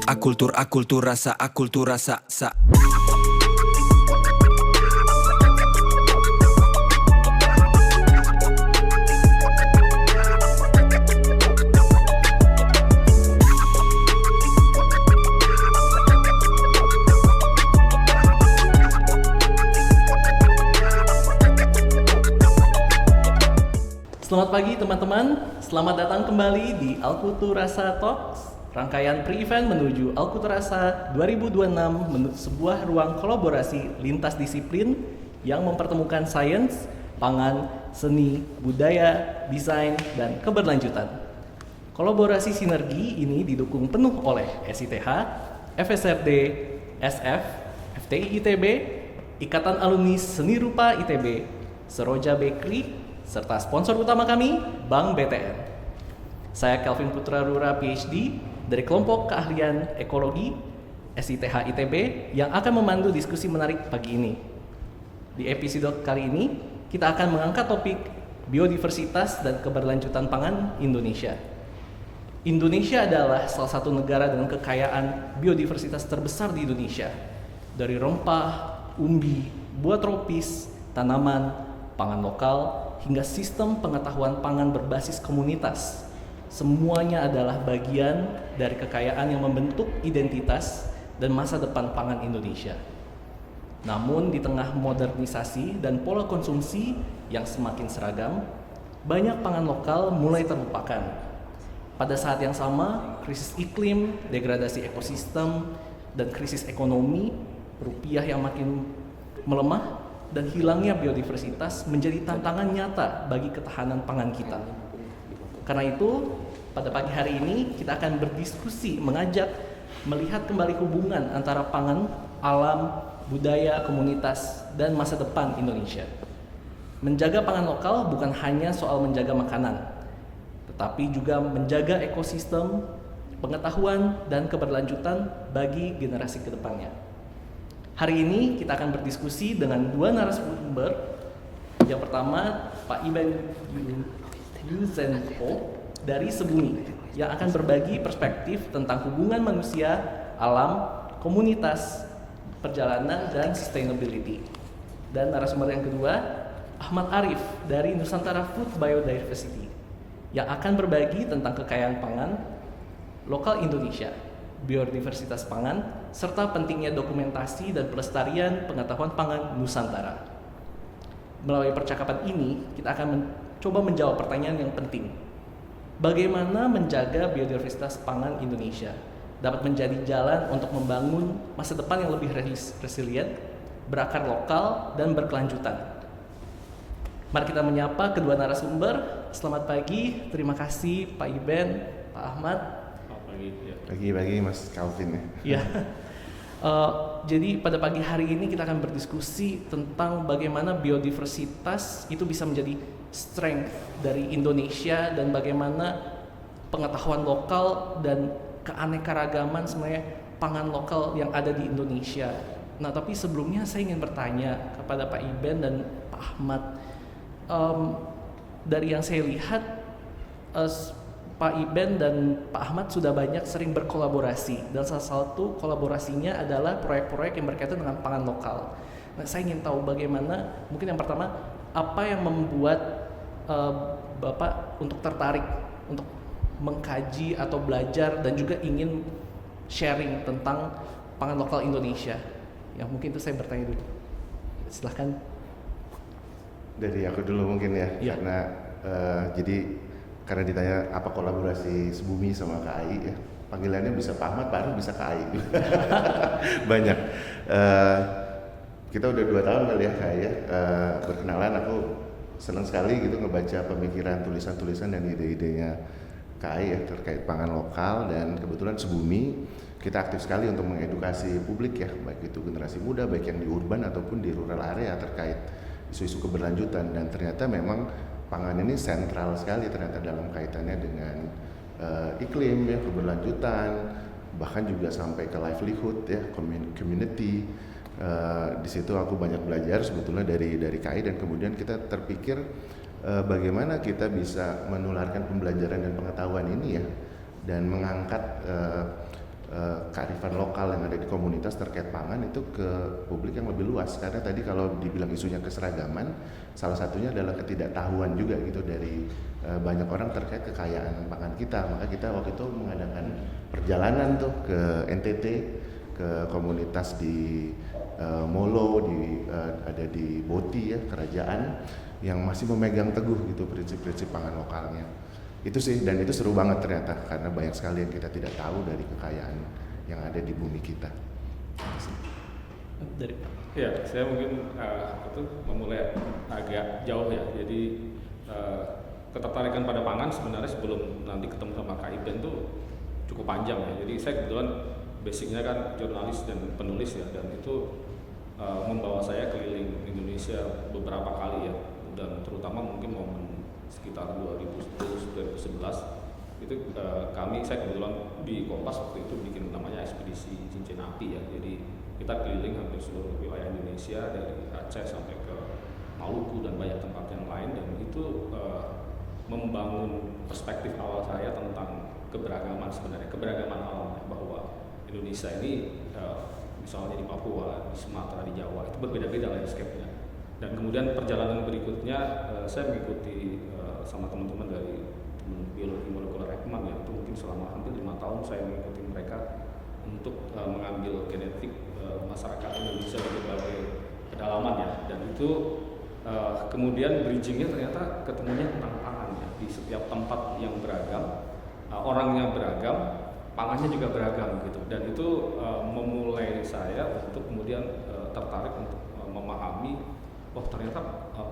Akultur rasa, akultur rasa, sa. Selamat pagi teman-teman, selamat datang kembali di Alkultur Rasa Talks, rangkaian pre-event menuju Alkultur Rasa 2026 menuju sebuah ruang kolaborasi lintas disiplin yang mempertemukan sains, pangan, seni, budaya, desain, dan keberlanjutan. Kolaborasi sinergi ini didukung penuh oleh SITH, FSRD, SF, FTI ITB, Ikatan Alumni Seni Rupa ITB, Seroja Bakery, serta sponsor utama kami, Bank BTN. Saya Kelvin Putra Rura PhD dari kelompok keahlian ekologi SITH ITB yang akan memandu diskusi menarik pagi ini. Di episode kali ini, kita akan mengangkat topik biodiversitas dan keberlanjutan pangan Indonesia. Indonesia adalah salah satu negara dengan kekayaan biodiversitas terbesar di Indonesia. Dari rempah, umbi, buah tropis, tanaman, pangan lokal, hingga sistem pengetahuan pangan berbasis komunitas. Semuanya adalah bagian dari kekayaan yang membentuk identitas dan masa depan pangan Indonesia. Namun di tengah modernisasi dan pola konsumsi yang semakin seragam, banyak pangan lokal mulai terlupakan. Pada saat yang sama, krisis iklim, degradasi ekosistem, dan krisis ekonomi, rupiah yang makin melemah, dan hilangnya biodiversitas menjadi tantangan nyata bagi ketahanan pangan kita. Karena itu, pada pagi hari ini kita akan berdiskusi mengajak melihat kembali hubungan antara pangan, alam, budaya, komunitas, dan masa depan Indonesia. Menjaga pangan lokal bukan hanya soal menjaga makanan, tetapi juga menjaga ekosistem, pengetahuan, dan keberlanjutan bagi generasi kedepannya. Hari ini kita akan berdiskusi dengan dua narasumber. Yang pertama, Pak Iben Yuzenko dari Sebumi yang akan berbagi perspektif tentang hubungan manusia, alam, komunitas, perjalanan, dan sustainability. Dan narasumber yang kedua, Ahmad Arif dari Nusantara Food Biodiversity yang akan berbagi tentang kekayaan pangan lokal Indonesia, biodiversitas pangan, serta pentingnya dokumentasi dan pelestarian pengetahuan pangan Nusantara. Melalui percakapan ini, kita akan mencoba menjawab pertanyaan yang penting. Bagaimana menjaga biodiversitas pangan Indonesia dapat menjadi jalan untuk membangun masa depan yang lebih resilient, berakar lokal, dan berkelanjutan. Mari kita menyapa kedua narasumber. Selamat pagi, terima kasih Pak Iben, Pak Ahmad. Pagi Mas Calvin ya. Ya. Jadi pada pagi hari ini kita akan berdiskusi tentang bagaimana biodiversitas itu bisa menjadi strength dari Indonesia dan bagaimana pengetahuan lokal dan keanekaragaman sebenarnya pangan lokal yang ada di Indonesia. Nah, tapi sebelumnya saya ingin bertanya kepada Pak Iben dan Pak Ahmad, dari yang saya lihat Pak Iben dan Pak Ahmad sudah banyak sering berkolaborasi, dan salah satu kolaborasinya adalah proyek-proyek yang berkaitan dengan pangan lokal. Nah, saya ingin tahu bagaimana, mungkin yang pertama, apa yang membuat Bapak untuk tertarik untuk mengkaji atau belajar dan juga ingin sharing tentang pangan lokal Indonesia? Ya, mungkin itu saya bertanya dulu. Silahkan. Dari aku dulu mungkin ya. Karena karena ditanya apa kolaborasi Sebumi sama KAI ya, panggilannya bisa Pak Ahmad, baru bisa KAI. Banyak. Kita udah 2 tahun kali ya KAI ya, berkenalan. Aku senang sekali gitu ngebaca pemikiran, tulisan-tulisan dan ide-idenya KAI ya terkait pangan lokal, dan kebetulan Sebumi kita aktif sekali untuk mengedukasi publik ya, baik itu generasi muda, baik yang di urban ataupun di rural area terkait isu-isu keberlanjutan. Dan ternyata memang pangan ini sentral sekali ternyata dalam kaitannya dengan iklim ya, keberlanjutan, bahkan juga sampai ke livelihood ya, community. Di situ aku banyak belajar sebetulnya dari KAI, dan kemudian kita terpikir bagaimana kita bisa menularkan pembelajaran dan pengetahuan ini ya, dan mengangkat kearifan lokal yang ada di komunitas terkait pangan itu ke publik yang lebih luas. Karena tadi kalau dibilang isunya keseragaman, salah satunya adalah ketidaktahuan juga gitu dari banyak orang terkait kekayaan pangan kita. Maka kita waktu itu mengadakan perjalanan tuh ke NTT, ke komunitas di Molo, ada di Boti ya, kerajaan yang masih memegang teguh gitu prinsip-prinsip pangan lokalnya. Itu sih, dan itu seru banget ternyata karena banyak sekali yang kita tidak tahu dari kekayaan yang ada di bumi kita. Dari Ya, saya mungkin itu memulai agak jauh ya. Jadi ketertarikan pada pangan sebenarnya sebelum nanti ketemu sama Kak Iben tuh cukup panjang ya. Jadi saya kebetulan basicnya kan jurnalis dan penulis ya, dan itu membawa saya keliling Indonesia beberapa kali ya, dan terutama mungkin momen sekitar 2010-2011 itu saya kebetulan di Kompas waktu itu bikin namanya ekspedisi cincin api ya. Jadi kita keliling hampir seluruh wilayah Indonesia dari Aceh sampai ke Maluku dan banyak tempat yang lain, dan itu membangun perspektif awal saya tentang keberagaman, sebenarnya keberagaman alam, bahwa Indonesia ini misalnya di Papua, di Sumatera, di Jawa itu berbeda-beda landscape-nya. Dan kemudian perjalanan berikutnya saya mengikuti sama teman-teman dari biologi molekuler Ekman ya, itu mungkin selama hampir 5 tahun saya mengikuti mereka untuk mengambil genetik masyarakat Indonesia di berbagai kedalaman ya, dan itu kemudian bridgingnya ternyata ketemunya tentang pangan ya, di setiap tempat yang beragam, orangnya beragam, pangannya juga beragam gitu, dan itu memulai saya untuk kemudian tertarik untuk memahami, oh ternyata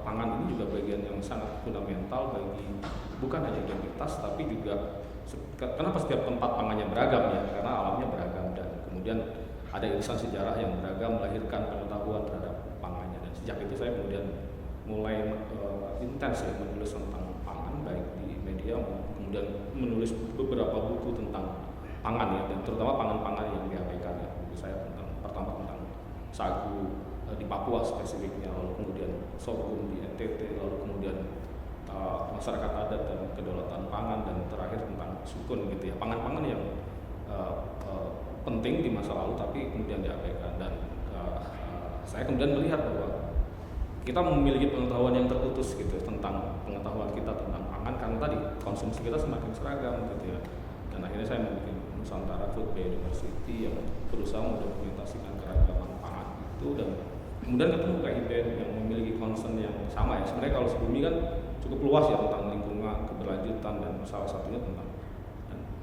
pangan ini juga bagian yang sangat fundamental bagi bukan hanya identitas tapi juga kenapa setiap tempat pangannya beragam ya, karena alamnya beragam, dan kemudian ada irisan sejarah yang beragam melahirkan pengetahuan terhadap pangannya. Dan sejak itu saya kemudian mulai intens ya menulis tentang pangan, baik di media kemudian menulis beberapa buku tentang pangan ya, dan terutama pangan-pangan yang diabaikan ya. Buku saya pertama tentang sagu di Papua spesifiknya, lalu kemudian sorghum di NTT, lalu kemudian masyarakat adat dan kedaulatan pangan, dan terakhir tentang sukun gitu ya, pangan-pangan yang penting di masa lalu tapi kemudian diabaikan. Dan saya kemudian melihat bahwa kita memiliki pengetahuan yang terputus gitu tentang pengetahuan kita tentang pangan, karena tadi konsumsi kita semakin seragam gitu ya. Dan akhirnya saya membuat Nusantara Food Biodiversity yang berusaha mendokumentasikan keragaman pangan itu, dan kemudian ketemu Kak Iben yang memiliki concern yang sama ya. Sebenarnya kalau sebumi kan cukup luas ya tentang lingkungan, keberlanjutan, dan salah satunya tentang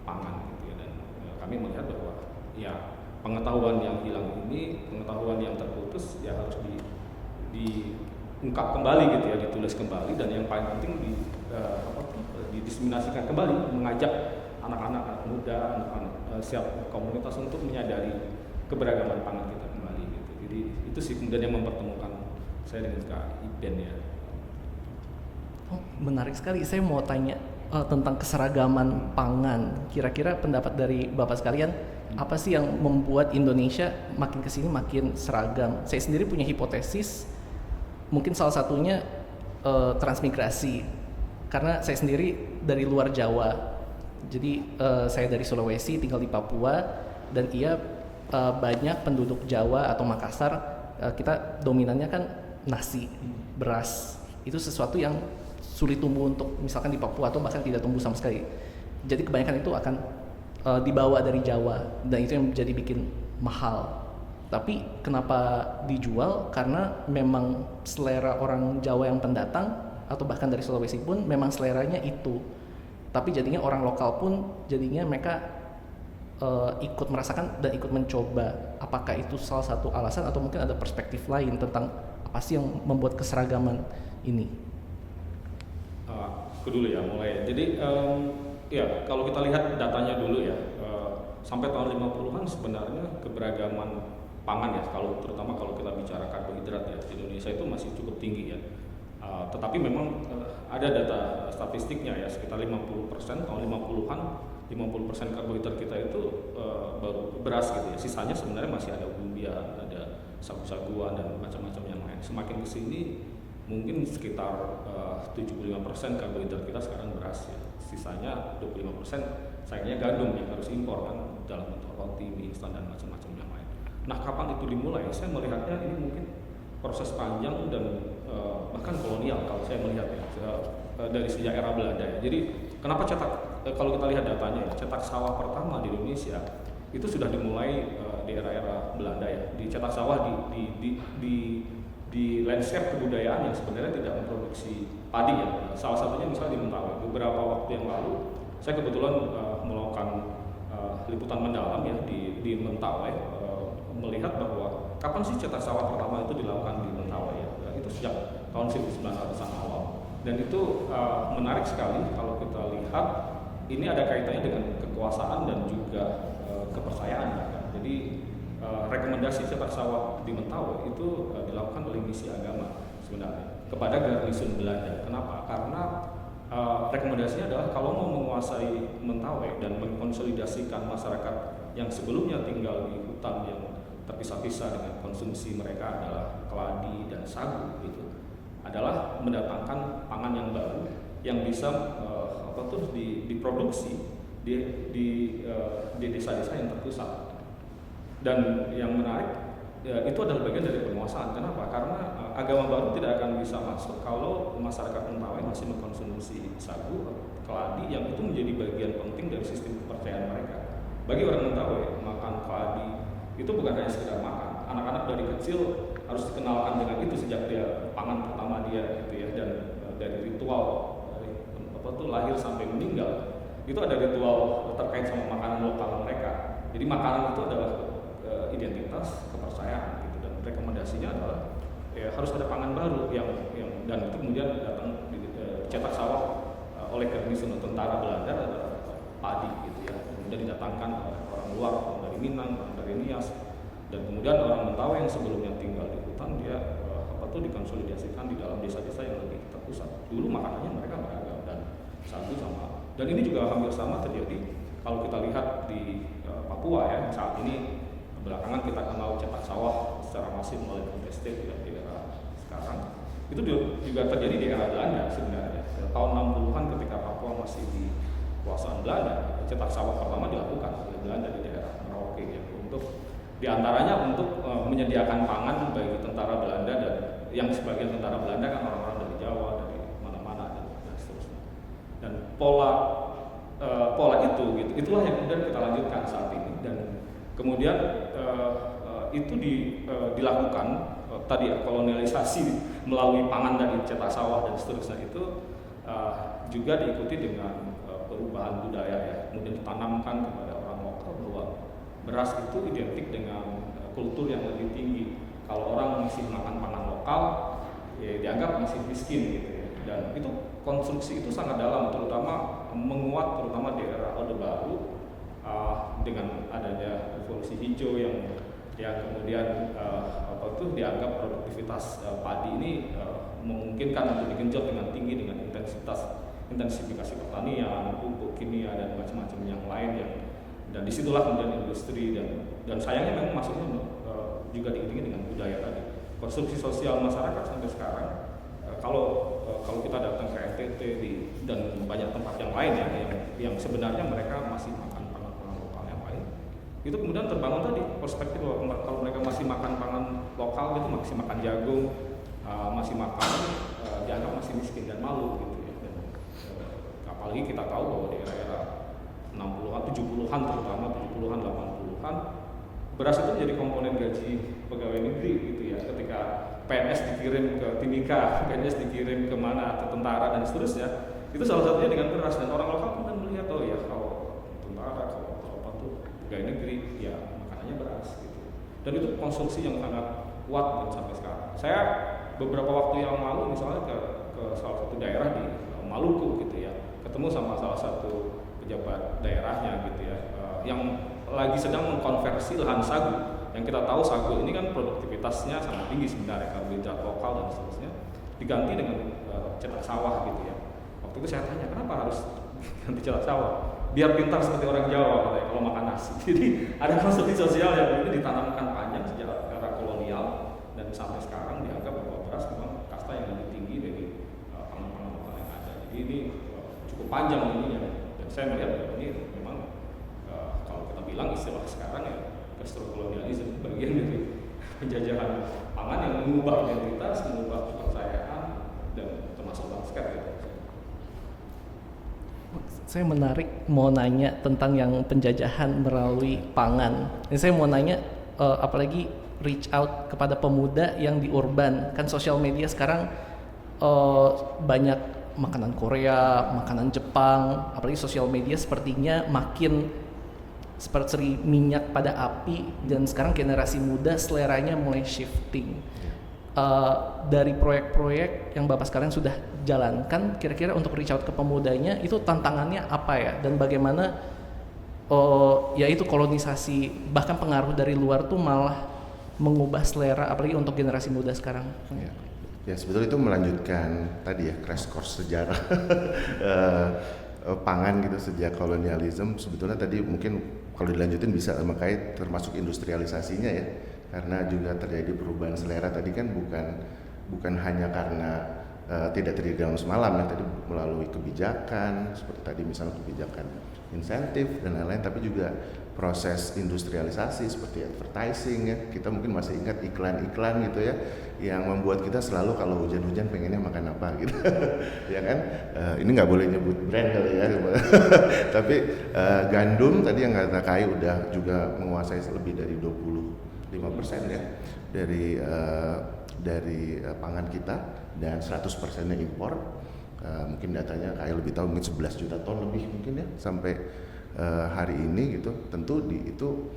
pangan gitu ya. Dan kami melihat bahwa ya pengetahuan yang hilang ini, pengetahuan yang terputus ya harus diungkap kembali gitu ya, ditulis kembali, dan yang paling penting didiseminasikan kembali, mengajak anak-anak muda, anak-anak siap komunitas untuk menyadari keberagaman pangan kita kembali gitu. Jadi itu sih kemudian yang mempertemukan saya dengan Kak Iben ya. Oh, menarik sekali. Saya mau tanya tentang keseragaman pangan. Kira-kira pendapat dari Bapak sekalian, apa sih yang membuat Indonesia makin kesini makin seragam? Saya sendiri punya hipotesis, mungkin salah satunya transmigrasi. Karena saya sendiri dari luar Jawa, jadi saya dari Sulawesi tinggal di Papua, dan banyak penduduk Jawa atau Makassar, kita dominannya kan nasi, beras. Itu sesuatu yang sulit tumbuh untuk misalkan di Papua, atau bahkan tidak tumbuh sama sekali. Jadi kebanyakan itu akan dibawa dari Jawa, dan itu yang jadi bikin mahal. Tapi kenapa dijual? Karena memang selera orang Jawa yang pendatang, atau bahkan dari Sulawesi pun memang seleranya itu. Tapi jadinya orang lokal pun jadinya mereka ikut merasakan dan ikut mencoba. Apakah itu salah satu alasan, atau mungkin ada perspektif lain tentang apa sih yang membuat keseragaman ini? Aku dulu ya mulai. Jadi ya kalau kita lihat datanya dulu ya, sampai tahun 50-an sebenarnya keberagaman pangan ya, terutama kalau kita bicara karbohidrat ya, di Indonesia itu masih cukup tinggi ya. Tetapi memang ada data statistiknya ya, sekitar 50% tahun 50-an, 50% karbohidrat kita itu baru beras gitu ya. Sisanya sebenarnya masih ada umbian, ada sagu-saguan, dan macam-macam yang lain. Semakin kesini mungkin sekitar 75% karbohidrat kita sekarang beras ya. Sisanya 25% sayangnya gandum yang harus impor kan. dalam bentuk roti, mie instan dan macam-macam yang lain. Nah, kapan itu dimulai? Saya melihatnya ini mungkin proses panjang dan bahkan kolonial kalau saya melihat dari sejak era Belanda ya. Jadi kenapa kalau kita lihat datanya ya, cetak sawah pertama di Indonesia itu sudah dimulai di era-era Belanda ya. Dicetak sawah di landscape kebudayaan yang sebenarnya tidak memproduksi padi ya. Salah satunya misalnya di Mentawai. Beberapa waktu yang lalu saya kebetulan melakukan liputan mendalam ya di Mentawai, melihat bahwa kapan sih cetak sawah pertama itu dilakukan di Mentawai ya. Itu sejak tahun 1900-an awal. Dan itu menarik sekali kalau kita lihat ini ada kaitannya dengan kekuasaan dan juga kepercayaan kan. Jadi rekomendasi cetak sawah di Mentawai itu dilakukan oleh misi agama sebenarnya kepada garnison Belanda. Kenapa? Karena rekomendasinya adalah kalau mau menguasai Mentawai dan mengkonsolidasikan masyarakat yang sebelumnya tinggal di hutan yang terpisah-pisah dengan konsumsi mereka adalah keladi dan sagu gitu, adalah mendatangkan pangan yang baru yang bisa diproduksi di desa-desa yang terpusat. Dan yang menarik ya, itu adalah bagian dari penguasaan. Kenapa? Karena agama baru tidak akan bisa masuk kalau masyarakat Mentawai masih mengkonsumsi sagu, keladi yang itu menjadi bagian penting dari sistem kepercayaan mereka. Bagi orang Mentawai, makan keladi itu bukan hanya sekedar makan. Anak-anak dari kecil harus dikenalkan dengan itu sejak dia pangan pertama dia gitu ya. Dan dari ritual lahir sampai meninggal itu ada ritual terkait sama makanan lokal mereka. Jadi makanan itu adalah identitas kepercayaan gitu, dan rekomendasinya adalah ya, harus ada pangan baru yang dan itu kemudian datang cetak sawah oleh garnison tentara Belanda adalah padi gitu ya. Kemudian didatangkan orang luar, orang dari Minang, orang dari Nias, dan kemudian orang Mentawai yang sebelumnya tinggal di hutan dia dikonsolidasikan di dalam desa-desa yang lebih terpusat. Dulu makanannya mereka beragam dan sagu sama. Dan ini juga hampir sama terjadi kalau kita lihat di Papua ya. Saat ini belakangan kita kenal cetak sawah secara masif melalui food estate ya, di era sekarang. Itu juga terjadi di era Belanda sebenarnya. Tahun 60-an ketika Papua masih di kekuasaan Belanda, cetak sawah pertama dilakukan oleh Belanda di daerah Merauke ya, untuk diantaranya untuk menyediakan pangan bagi tentara Belanda, dan yang sebagian tentara Belanda kan orang-orang dari Jawa, dari mana-mana dan seterusnya. Dan pola itu gitu, itulah yang kemudian kita lanjutkan saat ini. Dan kemudian itu dilakukan tadi ya, kolonialisasi melalui pangan dari cetak sawah dan seterusnya itu juga diikuti dengan perubahan budaya ya. Kemudian ditanamkan kepada orang lokal bahwa beras itu identik dengan kultur yang lebih tinggi. Kalau orang masih makan pangan lokal, ya dianggap masih miskin gitu ya. Dan itu konstruksi itu sangat dalam, terutama menguat terutama di era Orde Baru dengan adanya revolusi hijau yang kemudian dianggap produktivitas padi ini memungkinkan untuk digenjot dengan tinggi dengan intensifikasi pertanian, pupuk kimia dan macam-macam yang lain yang. Dan disitulah kemudian industri dan sayangnya memang masuknya juga diiringi dengan budaya tadi. Konstruksi sosial masyarakat sampai sekarang kalau kita datang ke NTT dan banyak tempat yang lain ya, yang sebenarnya mereka masih makan pangan lokal yang lain, itu kemudian terbangun tadi perspektif bahwa kalau mereka masih makan pangan lokal gitu, masih makan jagung, masih makan dianggap masih miskin dan malu gitu ya. Dan, apalagi kita tahu bahwa di era 60-an, 70-an terutama 70-an, 80-an beras itu menjadi komponen gaji pegawai negeri gitu ya. Ketika PNS dikirim ke Timika, PNS dikirim kemana, ke tentara dan seterusnya, itu salah satunya dengan beras. Dan orang lokal pun kan melihat ya kalau tentara, kalau apa tuh pegawai negeri, ya makanannya beras gitu. Dan itu konstruksi yang sangat kuat dan sampai sekarang. Saya beberapa waktu yang lalu misalnya ke salah satu daerah di Maluku gitu ya, ketemu sama salah satu pejabat daerahnya gitu ya, yang lagi sedang mengkonversi lahan sagu. Yang kita tahu sagu ini kan produktivitasnya sangat tinggi sebenarnya, karbohidrat lokal dan seterusnya, diganti dengan cetak sawah gitu ya. Waktu itu saya tanya, kenapa harus ganti cetak sawah? Biar pintar seperti orang Jawa katanya kalau makan nasi. Jadi ada konstruksi sosial yang ini ditanamkan panjang sejak era kolonial dan sampai sekarang dianggap bahwa beras memang kasta yang lebih tinggi dari pangan-pangan lokal yang ada. Jadi ini cukup panjang ini ya. Dan saya melihat bahwa ini memang kalau kita bilang istilah sekarang ya gastrokolonialisme, bagian dari penjajahan pangan yang mengubah identitas, mengubah kepercayaan, dan termasuk basket gitu. Saya menarik mau nanya tentang yang penjajahan melalui pangan. Ini saya mau nanya apalagi reach out kepada pemuda yang di urban. Kan sosial media sekarang banyak makanan Korea, makanan Jepang, apalagi sosial media sepertinya makin seperti minyak pada api, dan sekarang generasi muda seleranya mulai shifting. Dari proyek-proyek yang Bapak sekarang sudah jalankan, kira-kira untuk reach out ke pemudanya itu tantangannya apa ya, dan bagaimana yaitu kolonisasi bahkan pengaruh dari luar tuh malah mengubah selera apalagi untuk generasi muda sekarang. Ya sebetulnya itu melanjutkan tadi ya crash course sejarah pangan gitu sejak kolonialisme. Sebetulnya tadi mungkin kalau dilanjutin bisa makanya termasuk industrialisasinya ya, karena juga terjadi perubahan selera tadi kan bukan hanya karena tidak terjadi dalam semalam ya, tadi melalui kebijakan seperti tadi misalnya kebijakan insentif dan lain-lain, tapi juga proses industrialisasi seperti advertising ya, kita mungkin masih ingat iklan-iklan gitu ya yang membuat kita selalu kalau hujan-hujan pengennya makan apa gitu ya kan, ini nggak boleh nyebut brand kali ya tapi gandum tadi yang kata Kai udah juga menguasai lebih dari 25% ya dari pangan kita, dan 100%-nya impor. Mungkin datanya kayak lebih tahu, mungkin 11 juta ton lebih mungkin ya sampai hari ini gitu. Tentu itu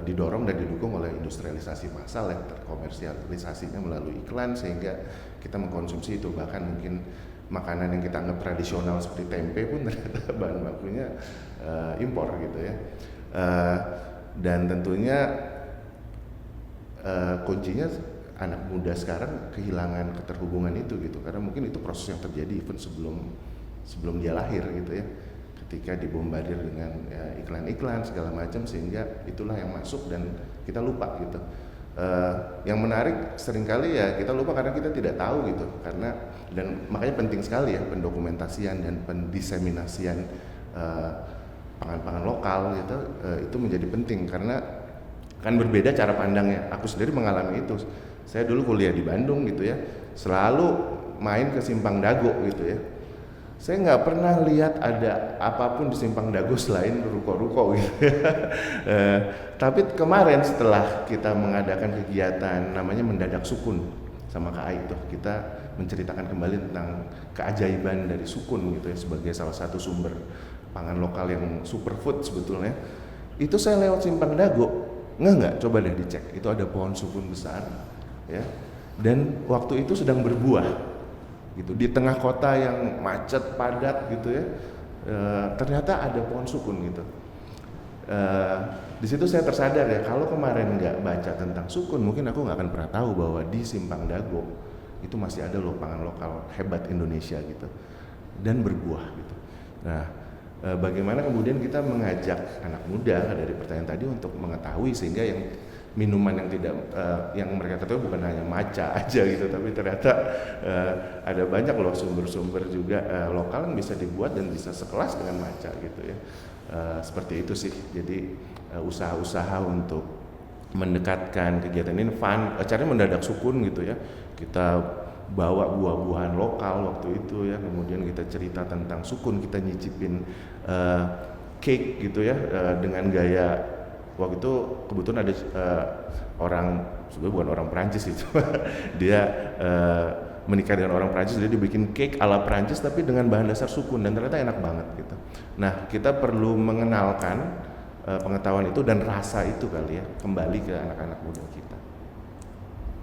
didorong dan didukung oleh industrialisasi massal ya, terkomersialisasinya melalui iklan sehingga kita mengkonsumsi itu. Bahkan mungkin makanan yang kita anggap tradisional seperti tempe pun ternyata bahan bakunya impor gitu ya. Dan tentunya kuncinya anak muda sekarang kehilangan keterhubungan itu gitu, karena mungkin itu proses yang terjadi even sebelum dia lahir gitu ya, ketika dibombardir dengan iklan-iklan segala macam, sehingga itulah yang masuk dan kita lupa gitu. Yang menarik seringkali ya kita lupa karena kita tidak tahu gitu, dan makanya penting sekali ya pendokumentasian dan pendiseminasian pangan-pangan lokal gitu, itu menjadi penting karena kan berbeda cara pandangnya. Aku sendiri mengalami itu. Saya dulu kuliah di Bandung gitu ya, selalu main ke Simpang Dago gitu ya. Saya nggak pernah lihat ada apapun di Simpang Dago selain ruko-ruko gitu ya. Tapi kemarin setelah kita mengadakan kegiatan namanya Mendadak Sukun sama Kak Ai itu, kita menceritakan kembali tentang keajaiban dari sukun gitu ya, sebagai salah satu sumber pangan lokal yang superfood sebetulnya. Itu saya lewat Simpang Dago, nggak coba deh dicek, itu ada pohon sukun besar ya, dan waktu itu sedang berbuah gitu di tengah kota yang macet padat gitu ya. Ternyata ada pohon sukun gitu. Di situ saya tersadar ya, kalau kemarin nggak baca tentang sukun, mungkin aku nggak akan pernah tahu bahwa di Simpang Dago itu masih ada loh pangan lokal hebat Indonesia gitu, dan berbuah gitu. Nah, bagaimana kemudian kita mengajak anak muda dari pertanyaan tadi untuk mengetahui, sehingga yang minuman yang tidak yang mereka ketahui bukan hanya matcha aja gitu, tapi ternyata ada banyak loh sumber-sumber juga lokal yang bisa dibuat dan bisa sekelas dengan matcha gitu ya. Seperti itu sih. Jadi usaha-usaha untuk mendekatkan kegiatan ini fun, caranya Mendadak Sukun gitu ya. Kita bawa buah-buahan lokal waktu itu ya, kemudian kita cerita tentang sukun, kita nyicipin cake gitu ya, dengan gaya waktu itu kebetulan ada orang, sebenarnya bukan orang Perancis itu dia menikah dengan orang Perancis, jadi dibikin cake ala Perancis tapi dengan bahan dasar sukun, dan ternyata enak banget gitu. Nah, kita perlu mengenalkan pengetahuan itu dan rasa itu kali ya kembali ke anak-anak muda kita.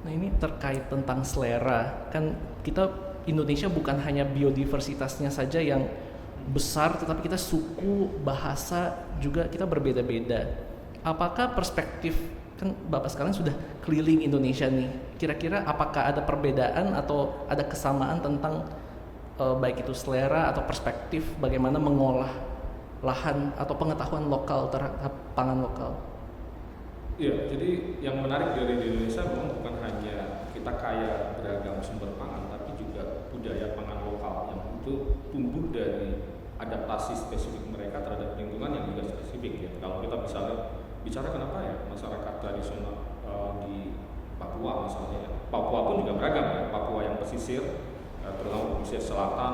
Nah, ini terkait tentang selera, kan kita Indonesia bukan hanya biodiversitasnya saja yang besar, tetapi kita suku, bahasa juga kita berbeda-beda. Apakah perspektif, kan Bapak sekarang sudah keliling Indonesia nih, kira-kira apakah ada perbedaan atau ada kesamaan tentang baik itu selera atau perspektif bagaimana mengolah lahan atau pengetahuan lokal terhadap pangan lokal? Iya, jadi yang menarik dari Indonesia memang bukan hanya kita kaya beragam sumber pangan, tapi juga budaya pangan lokal yang itu tumbuh dari adaptasi spesifik mereka terhadap lingkungan yang juga spesifik ya. Kalau kita misalnya bicara kenapa ya masyarakat tradisional di Papua misalnya ya. Papua pun juga beragam ya. Papua yang pesisir, terutama pesisir selatan,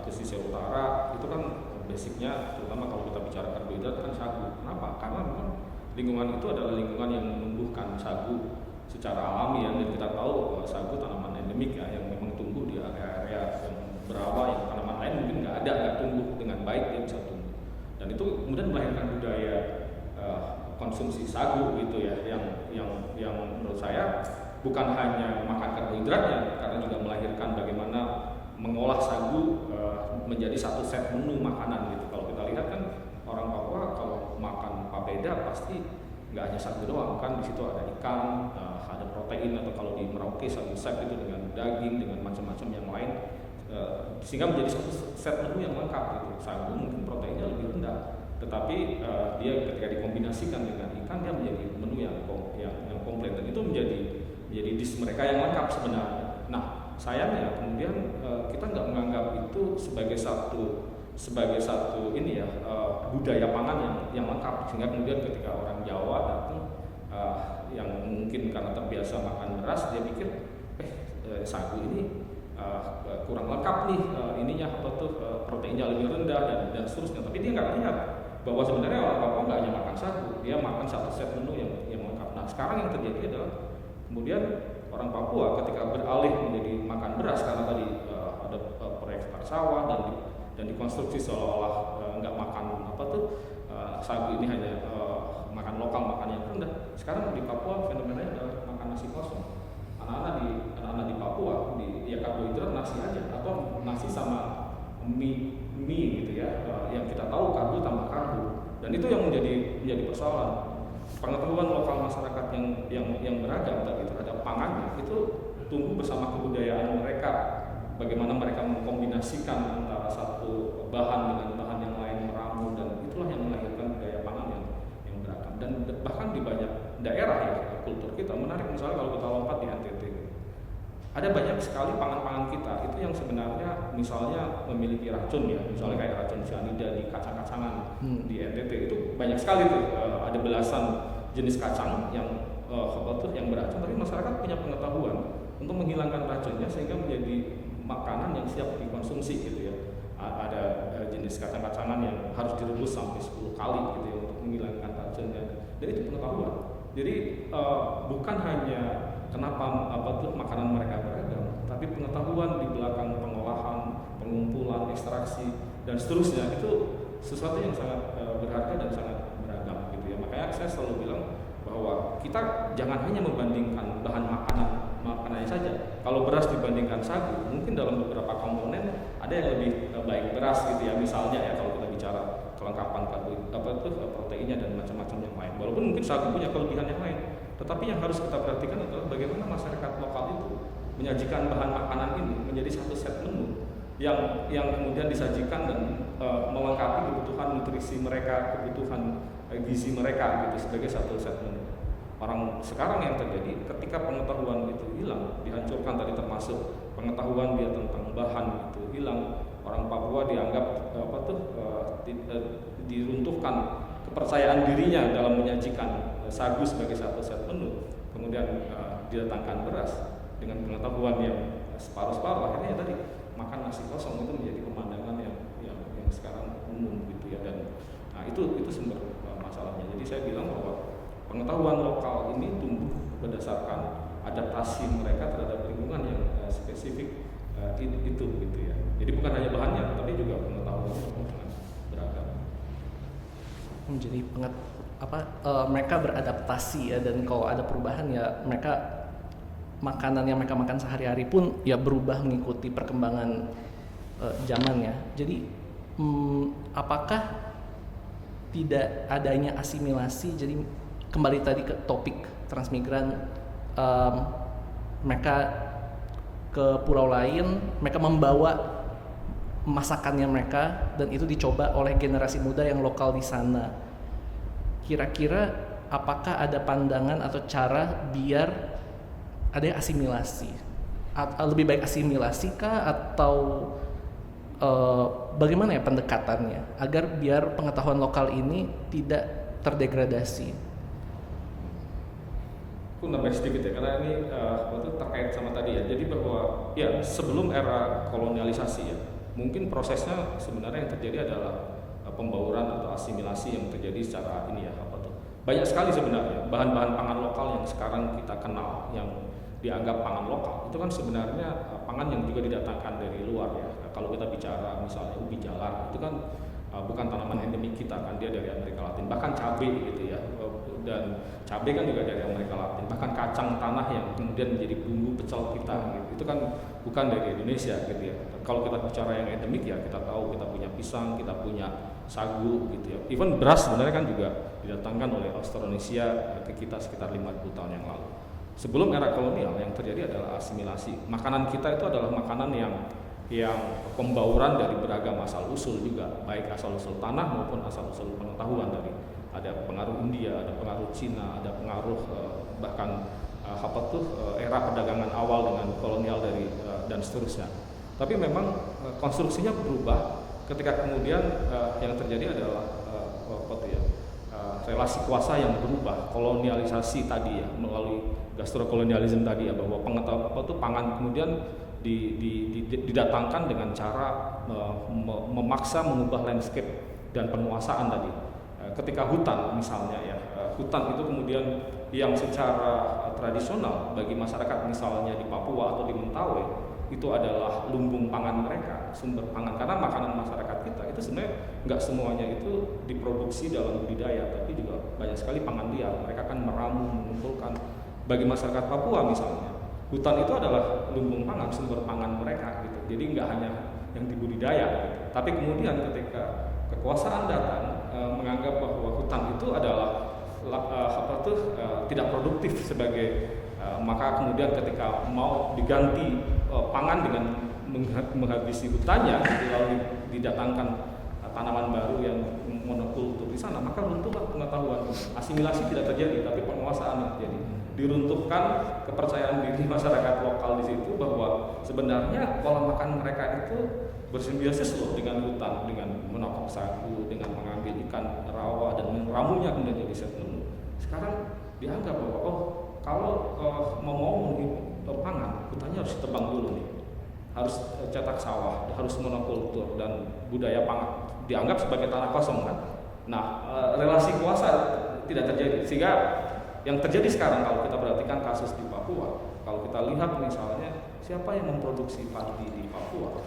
pesisir utara itu kan basicnya terutama kalau kita bicara karbohidrat kan sagu. Kenapa? Karena memang lingkungan itu adalah lingkungan yang menumbuhkan sagu secara alami ya, dan kita tahu sagu tanaman endemik ya yang memang tumbuh di area-area yang berawa yang tanaman lain mungkin nggak tumbuh dengan baik, dia bisa tumbuh, dan itu kemudian melahirkan budaya konsumsi sagu gitu ya yang menurut saya bukan hanya makan karbohidratnya, karena juga melahirkan bagaimana mengolah sagu menjadi satu set menu makanan gitu. Kalau kita lihat kan orang Papua kalau makan papeda pasti nggak hanya sagu doang kan, di situ ada ikan, ada protein, atau kalau di Merauke sagu sep itu dengan daging, dengan macam-macam yang lain, sehingga menjadi satu set menu yang lengkap gitu. Sagu mungkin proteinnya lebih rendah, tetapi dia ketika dikombinasikan dengan ikan dia menjadi menu yang komplit, dan itu menjadi dish mereka yang lengkap sebenarnya. Nah sayangnya kemudian kita nggak menganggap itu sebagai satu ini ya budaya pangan yang lengkap, sehingga kemudian ketika orang Jawa datang yang mungkin karena terbiasa makan beras, dia pikir sagu ini kurang lengkap nih, ininya proteinnya lebih rendah dan seterusnya. Tapi dia nggak lihat bahwa sebenarnya orang Papua nggak hanya makan sagu, dia makan satu set menu yang lengkap. Nah sekarang yang terjadi adalah kemudian orang Papua ketika beralih menjadi makan beras karena tadi ada proyek sawah dan dikonstruksi seolah-olah nggak makan sagu ini hanya makan lokal, makan yang rendah. Sekarang di Papua fenomenanya adalah makan nasi kosong. Anak-anak di Papua ya karbohidrat nasi aja, atau nasi sama mie gitu ya, yang kita tahu karbo tambah karbo, dan itu yang menjadi persoalan. Pengetahuan lokal masyarakat yang beragam tadi terhadap pangannya itu tumbuh bersama kebudayaan mereka, bagaimana mereka mengkombinasikan antara satu bahan dengan bahan yang lain, meramu, dan itulah yang melahirkan budaya pangan yang beragam. Dan bahkan di banyak daerah ya kultur kita menarik, misalnya kalau kita lompat di NTT, ada banyak sekali pangan-pangan kita itu yang sebenarnya misalnya memiliki racun ya, misalnya kayak racun cyanida di kacang-kacangan di NTT itu banyak sekali tuh, ada belasan jenis kacang yang yang beracun, tapi masyarakat punya pengetahuan untuk menghilangkan racunnya sehingga menjadi makanan yang siap dikonsumsi gitu ya. Ada jenis kacang-kacangan yang harus direbus sampai 10 kali gitu ya untuk menghilangkan racunnya, dan itu pengetahuan. Jadi bukan hanya kenapa makanan mereka beragam, tapi pengetahuan di belakang pengolahan, pengumpulan, ekstraksi, dan seterusnya itu sesuatu yang sangat berharga dan sangat beragam gitu ya. Makanya saya selalu bilang bahwa kita jangan hanya membandingkan bahan makanannya saja. Kalau beras dibandingkan sagu, mungkin dalam beberapa komponen ada yang lebih baik beras gitu ya. Misalnya ya kalau kita bicara kelengkapan proteinnya dan macam-macam yang lain. Walaupun mungkin sagu punya kelebihan yang lain, tetapi yang harus kita perhatikan adalah bagaimana masyarakat lokal itu menyajikan bahan makanan ini menjadi satu set menu yang kemudian disajikan dan melengkapi kebutuhan nutrisi mereka, kebutuhan gizi mereka gitu sebagai satu set menu. Orang sekarang yang terjadi ketika pengetahuan itu hilang, dihancurkan tadi, termasuk pengetahuan dia tentang bahan itu hilang, orang Papua dianggap diruntuhkan kepercayaan dirinya dalam menyajikan sagu sebagai satu set menu. Kemudian didatangkan beras dengan pengetahuan yang separuh-separuh, akhirnya tadi makan nasi kosong itu menjadi pemandangan yang sekarang umum gitu ya. Dan itu sumber masalahnya. Jadi saya bilang bahwa pengetahuan lokal ini tumbuh berdasarkan adaptasi mereka terhadap lingkungan yang spesifik itu gitu ya. Jadi bukan hanya bahannya, tapi juga pengetahuan yang beragam. Jadi mereka beradaptasi ya, dan kalau ada perubahan ya mereka makanan yang mereka makan sehari-hari pun ya berubah mengikuti perkembangan zaman ya. Jadi apakah tidak adanya asimilasi? Jadi kembali tadi ke topik transmigran, mereka ke pulau lain, mereka membawa masakannya mereka dan itu dicoba oleh generasi muda yang lokal di sana. Kira-kira apakah ada pandangan atau cara biar ada asimilasi? Lebih baik asimilasi kah atau bagaimana ya pendekatannya agar biar pengetahuan lokal ini tidak terdegradasi? Aku nambahin sedikit ya, karena ini itu terkait sama tadi ya. Jadi bahwa ya sebelum era kolonialisasi ya, mungkin prosesnya sebenarnya yang terjadi adalah pembauran atau asimilasi yang terjadi secara ini ya banyak sekali sebenarnya bahan-bahan pangan lokal yang sekarang kita kenal yang dianggap pangan lokal itu kan sebenarnya pangan yang juga didatangkan dari luar ya. Kalau kita bicara misalnya ubi jalar itu kan bukan tanaman endemik kita kan, dia dari Amerika Latin, bahkan cabai gitu ya, dan cabai kan juga dari Amerika Latin, bahkan kacang tanah yang kemudian menjadi bumbu pecel kita gitu, itu kan bukan dari Indonesia gitu ya. Kalau kita bicara yang endemik ya kita tahu kita punya pisang, kita punya sagu gitu ya, even beras sebenarnya kan juga didatangkan oleh Austronesia ke kita sekitar 50 tahun yang lalu. Sebelum era kolonial yang terjadi adalah asimilasi. Makanan kita itu adalah makanan yang pembauran dari beragam asal usul juga, baik asal usul tanah maupun asal usul pengetahuan. Dari ada pengaruh India, ada pengaruh Cina, ada pengaruh bahkan era perdagangan awal dengan kolonial dari dan seterusnya. Tapi memang konstruksinya berubah ketika kemudian yang terjadi adalah relasi kuasa yang berubah, kolonialisasi tadi ya, melalui gastrokolonialisme tadi ya, bahwa pangan kemudian didatangkan dengan cara memaksa mengubah landscape dan penguasaan tadi. Ketika hutan misalnya ya, hutan itu kemudian yang secara tradisional bagi masyarakat misalnya di Papua atau di Mentawai itu adalah lumbung pangan mereka, sumber pangan, karena makanan masyarakat kita itu sebenarnya nggak semuanya itu diproduksi dalam budidaya, tapi juga banyak sekali pangan liar. Mereka kan meramu, mengumpulkan. Bagi masyarakat Papua misalnya, hutan itu adalah lumbung pangan, sumber pangan mereka gitu. Jadi nggak hanya yang dibudidaya gitu. Tapi kemudian ketika kekuasaan datang menganggap bahwa hutan itu adalah tidak produktif sebagai maka kemudian ketika mau diganti pangan dengan menghabisi hutannya, lalu didatangkan tanaman baru yang monokultur di sana, maka runtuhlah pengetahuan. Asimilasi tidak terjadi, tapi penguasaan yang terjadi. Diruntuhkan kepercayaan diri masyarakat lokal di situ bahwa sebenarnya pola makan mereka itu bersimbiosis loh dengan hutan, dengan menokok sagu, dengan mengambil ikan rawa dan meramunya kemudian jadi set menu. Sekarang dianggap bahwa kalau mau pangan, hutannya harus tebang dulu nih, harus cetak sawah, harus monokultur, dan budaya pangan dianggap sebagai tanah kosong kan. Nah, relasi kuasa tidak terjadi, sehingga yang terjadi sekarang kalau kita perhatikan kasus di Papua, kalau kita lihat misalnya siapa yang memproduksi padi di Papua,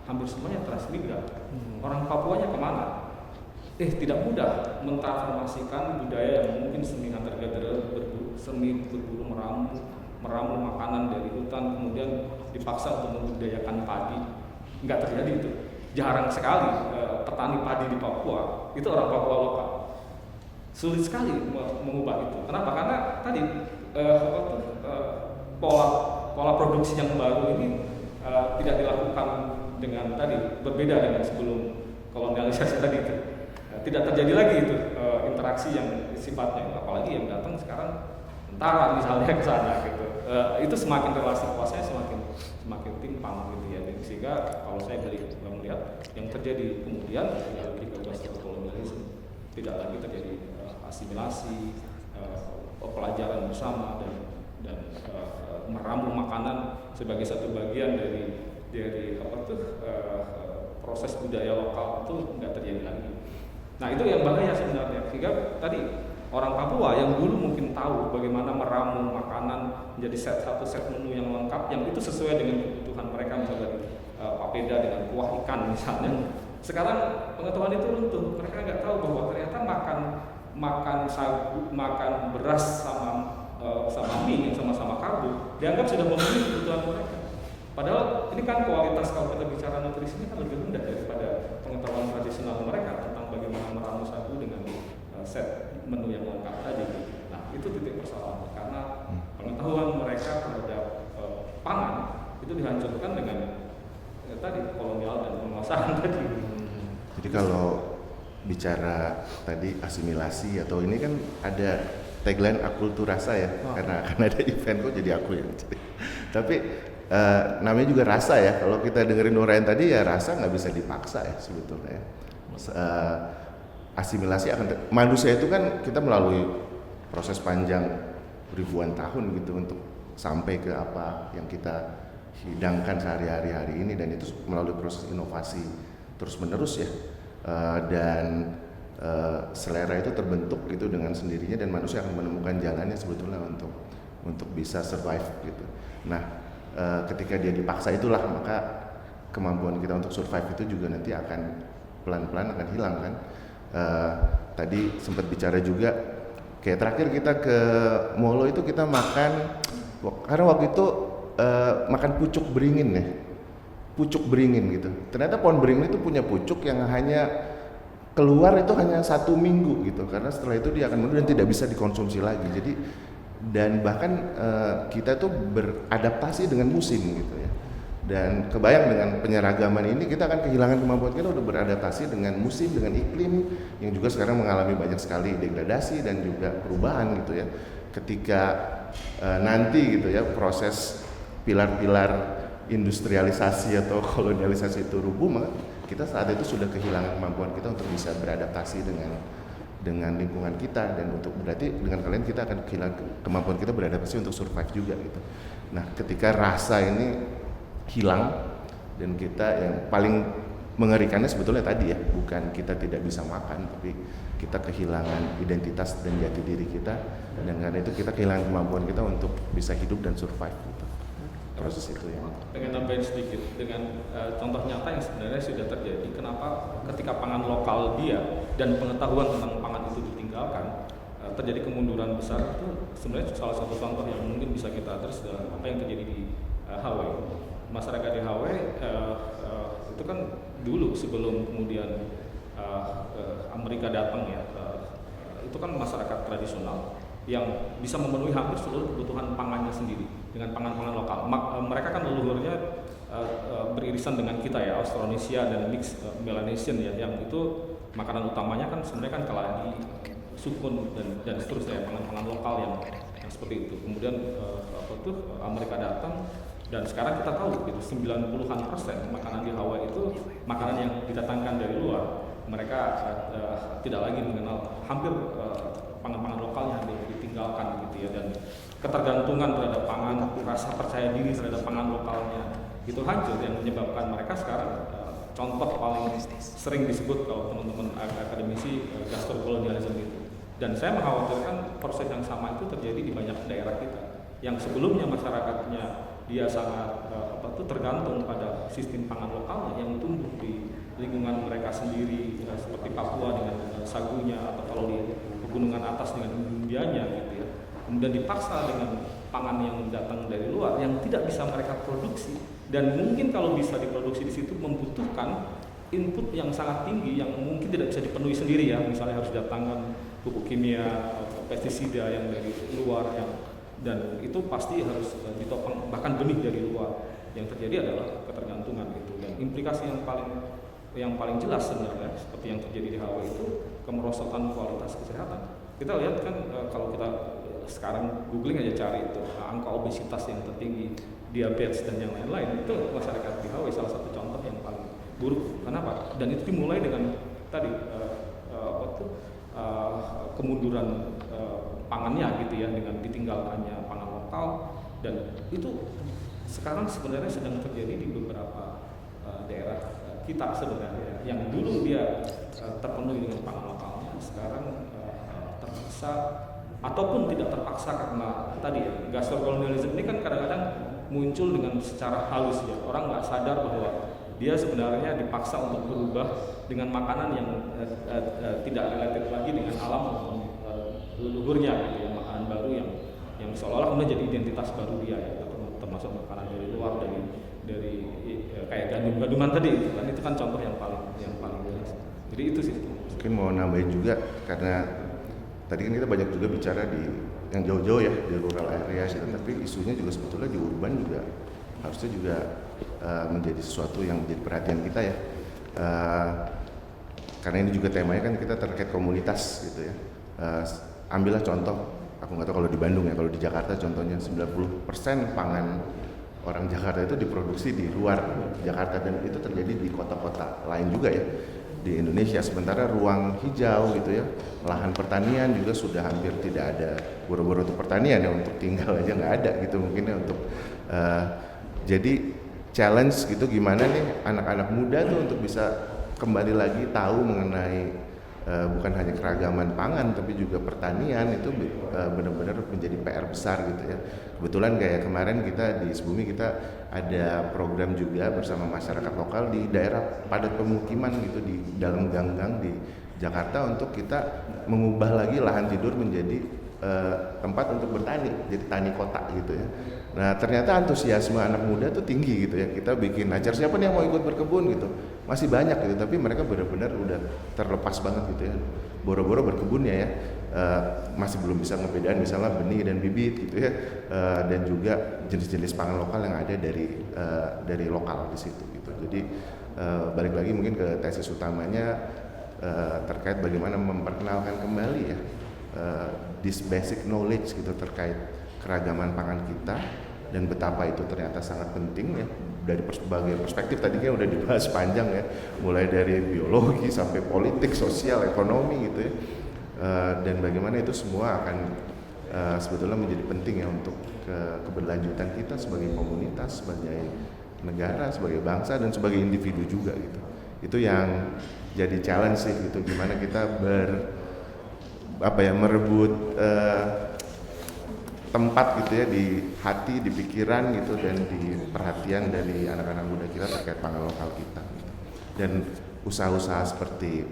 hampir semuanya transmigran. Orang Papuanya kemana? Tidak mudah mentransformasikan budaya yang mungkin semi hunter-gatherer, semi berburu meramu makanan dari hutan, kemudian dipaksa untuk membudidayakan padi. Nggak terjadi itu. Jarang sekali petani padi di Papua itu orang Papua lokal. Sulit sekali mengubah itu. Kenapa? Karena tadi pola produksi yang baru ini tidak dilakukan dengan tadi, berbeda dengan sebelum kolonialisasi tadi itu. Tidak terjadi lagi itu interaksi yang sifatnya, apalagi yang datang sekarang tentara misalnya ke sana gitu. Itu semakin relasi kuasanya semakin timpang gitu ya. Sehingga kalau saya melihat yang terjadi kemudian lebih ke kolonialisme, tidak lagi terjadi asimilasi, pelajaran bersama dan meramu makanan sebagai satu bagian dari proses budaya lokal itu nggak terjadi lagi. Nah itu yang bahaya sebenarnya, sehingga tadi orang Papua yang dulu mungkin tahu bagaimana meramu makanan menjadi satu set menu yang lengkap, yang itu sesuai dengan kebutuhan mereka, misalnya papeda dengan kuah ikan misalnya. Sekarang pengetahuan itu runtuh, mereka nggak tahu bahwa ternyata makan sagu, makan beras sama mie yang sama-sama karbo dianggap sudah memenuhi kebutuhan mereka. Padahal ini kan kualitas, kalau kita bicara nutrisinya kan lebih rendah daripada pengetahuan tradisional mereka tentang bagaimana meramu sagu dengan set menu yang lengkap tadi. Nah itu titik persoalan, karena pengetahuan mereka terhadap pangan itu dihancurkan dengan tadi kolonial dan penguasaan tadi. Jadi kalau bicara tadi asimilasi atau ini kan ada tagline akulturasa ya, karena ada event kok jadi aku yang jadi. Tapi namanya juga rasa ya. Kalau kita dengerin Nurain tadi ya rasa nggak bisa dipaksa ya sebetulnya. Asimilasi akan manusia itu kan kita melalui proses panjang ribuan tahun gitu untuk sampai ke apa yang kita hidangkan sehari-hari hari ini, dan itu melalui proses inovasi terus menerus ya. Dan selera itu terbentuk gitu dengan sendirinya, dan manusia akan menemukan jalannya sebetulnya untuk bisa survive gitu. Nah, ketika dia dipaksa itulah maka kemampuan kita untuk survive itu juga nanti akan pelan-pelan akan hilang kan. Tadi sempat bicara juga kayak terakhir kita ke Molo itu kita makan, karena waktu itu makan pucuk beringin ya, pucuk beringin gitu. Ternyata pohon beringin itu punya pucuk yang hanya keluar itu hanya 1 minggu gitu, karena setelah itu dia akan mundur dan tidak bisa dikonsumsi lagi. Jadi dan bahkan kita tuh beradaptasi dengan musim gitu ya. Dan kebayang dengan penyeragaman ini kita akan kehilangan kemampuan kita untuk beradaptasi dengan musim, dengan iklim yang juga sekarang mengalami banyak sekali degradasi dan juga perubahan gitu ya. Ketika nanti gitu ya proses pilar-pilar industrialisasi atau kolonialisasi itu rubuh, maka kita saat itu sudah kehilangan kemampuan kita untuk bisa beradaptasi dengan lingkungan kita, dan untuk berarti dengan kalian kita akan kehilangan kemampuan kita beradaptasi untuk survive juga gitu. Nah, ketika rasa ini hilang, dan kita yang paling mengerikannya sebetulnya tadi ya, bukan kita tidak bisa makan, tapi kita kehilangan identitas dan jati diri kita, dan karena itu kita kehilangan kemampuan kita untuk bisa hidup dan survive gitu. Proses itu ya. Pengen nambahin sedikit dengan contoh nyata yang sebenarnya sudah terjadi. Kenapa ketika pangan lokal dia dan pengetahuan tentang pangan itu ditinggalkan, terjadi kemunduran besar, itu sebenarnya salah satu contoh yang mungkin bisa kita address dalam apa yang terjadi di Hawaii. Masyarakat di Hawaii itu kan dulu sebelum kemudian Amerika datang ya, itu kan masyarakat tradisional yang bisa memenuhi hampir seluruh kebutuhan pangannya sendiri dengan pangan-pangan lokal. Mereka kan leluhurnya beririsan dengan kita ya, Austronesia dan mix Melanesian ya, yang itu makanan utamanya kan sebenarnya kan keladi, sukun dan seterusnya, pangan-pangan lokal yang seperti itu. Kemudian Amerika datang, dan sekarang kita tahu gitu 90% makanan di Hawaii itu makanan yang didatangkan dari luar. Mereka tidak lagi mengenal hampir pangan-pangan lokalnya ditinggalkan gitu ya, dan ketergantungan terhadap pangan, rasa percaya diri terhadap pangan lokalnya itu hancur, yang menyebabkan mereka sekarang contoh paling sering disebut kalau teman-teman akademisi gastrokolonialisme itu. Dan saya mengkhawatirkan proses yang sama itu terjadi di banyak daerah kita yang sebelumnya masyarakatnya dia sangat tergantung pada sistem pangan lokalnya yang tumbuh di lingkungan mereka sendiri, seperti Papua dengan sagunya, atau kalau di pegunungan atas dengan umbianya gitu ya. Kemudian dipaksa dengan pangan yang datang dari luar yang tidak bisa mereka produksi, dan mungkin kalau bisa diproduksi di situ membutuhkan input yang sangat tinggi yang mungkin tidak bisa dipenuhi sendiri ya. Misalnya harus datangkan pupuk kimia atau pestisida yang dari luar, dan itu pasti harus ditopang, bahkan benih dari luar. Yang terjadi adalah ketergantungan gitu, dan implikasi yang paling jelas sebenarnya seperti yang terjadi di Hawaii itu kemerosotan kualitas kesehatan. Kita lihat kan kalau kita sekarang googling aja cari itu angka obesitas yang tertinggi, diabetes dan yang lain-lain, itu masyarakat di Hawaii salah satu contoh yang paling buruk. Kenapa? Dan itu dimulai dengan tadi kemunduran pangannya gitu ya, dengan ditinggalkannya pangan lokal, dan itu sekarang sebenarnya sedang terjadi di beberapa daerah kita sebenarnya yang dulu dia terpenuhi dengan pangan lokalnya, sekarang terpaksa ataupun tidak terpaksa karena tadi ya, gastrokolonialisme ini kan kadang-kadang muncul dengan secara halus ya, orang nggak sadar bahwa dia sebenarnya dipaksa untuk berubah dengan makanan yang tidak related lagi dengan alam maupun leluhurnya gitu ya, makanan baru yang seolah-olah kemudian jadi identitas baru dia ya, termasuk makanan dari luar, dari kayak gandum-ganduman tadi kan, itu kan contoh yang paling jelas. Jadi itu sih. Mungkin mau nambahin juga, karena tadi kan kita banyak juga bicara di yang jauh-jauh ya, di rural area gitu, tapi isunya juga sebetulnya di urban juga harusnya juga menjadi sesuatu yang menjadi perhatian kita ya. Karena ini juga temanya kan kita terkait komunitas gitu ya. Ambillah contoh aku nggak tahu kalau di Bandung ya, kalau di Jakarta contohnya 90% pangan orang Jakarta itu diproduksi di luar Jakarta, dan itu terjadi di kota-kota lain juga ya di Indonesia. Sementara ruang hijau gitu ya, lahan pertanian juga sudah hampir tidak ada. Boro-boro untuk pertanian ya, untuk tinggal aja nggak ada gitu mungkin ya, untuk jadi challenge gitu gimana nih anak-anak muda tuh untuk bisa kembali lagi tahu mengenai bukan hanya keragaman pangan tapi juga pertanian. Itu benar-benar menjadi PR besar gitu ya. Kebetulan kayak kemarin kita di Sebumi kita ada program juga bersama masyarakat lokal di daerah padat pemukiman gitu, di dalam gang-gang di Jakarta, untuk kita mengubah lagi lahan tidur menjadi tempat untuk bertani, jadi tani kota gitu ya. Nah ternyata antusiasme anak muda tuh tinggi gitu ya. Kita bikin acara, siapa nih yang mau ikut berkebun gitu, masih banyak gitu, tapi mereka benar-benar udah terlepas banget gitu ya. Boro-boro berkebun ya, masih belum bisa ngebedain misalnya benih dan bibit gitu ya, dan juga jenis-jenis pangan lokal yang ada dari lokal di situ gitu. Jadi balik lagi mungkin ke tesis utamanya terkait bagaimana memperkenalkan kembali ya this basic knowledge gitu terkait keragaman pangan kita, dan betapa itu ternyata sangat penting ya dari berbagai perspektif. Tadinya udah dibahas panjang ya, mulai dari biologi sampai politik, sosial, ekonomi gitu ya, dan bagaimana itu semua akan sebetulnya menjadi penting ya untuk keberlanjutan kita sebagai komunitas, sebagai negara, sebagai bangsa, dan sebagai individu juga gitu. Itu yang jadi challenge sih gitu, gimana kita merebut tempat gitu ya di hati, di pikiran gitu, dan di perhatian dari anak-anak muda kita terkait pangan lokal kita gitu. Dan usaha-usaha seperti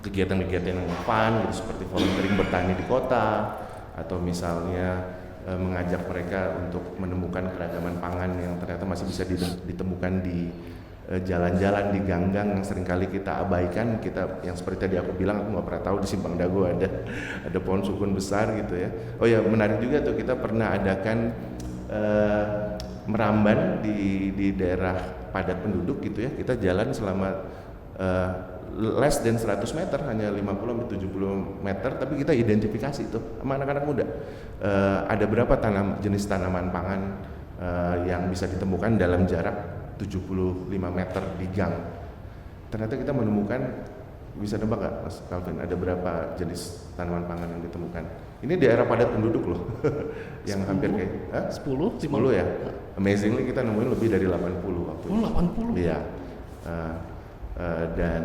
kegiatan-kegiatan yang fun gitu, seperti volunteering bertani di kota, atau misalnya mengajak mereka untuk menemukan keragaman pangan yang ternyata masih bisa ditemukan di jalan-jalan, di gang-gang yang seringkali kita abaikan. Kita yang seperti tadi aku bilang, aku nggak pernah tahu di Simpang Dago ada pohon sukun besar gitu ya. Oh ya, menarik juga tuh, kita pernah adakan meramban di daerah padat penduduk gitu ya. Kita jalan selama less than 100 meter, hanya 50-70 meter, tapi kita identifikasi tuh sama anak-anak muda ada berapa jenis tanaman pangan yang bisa ditemukan dalam jarak 75 meter di gang. Ternyata kita menemukan, bisa nebak nggak Mas Calvin, ada berapa jenis tanaman pangan yang ditemukan? Ini daerah padat penduduk loh, yang 10, hampir kayak 10 ya. Amazingly kita nemuin lebih dari 80 waktu itu. 80? Iya. Dan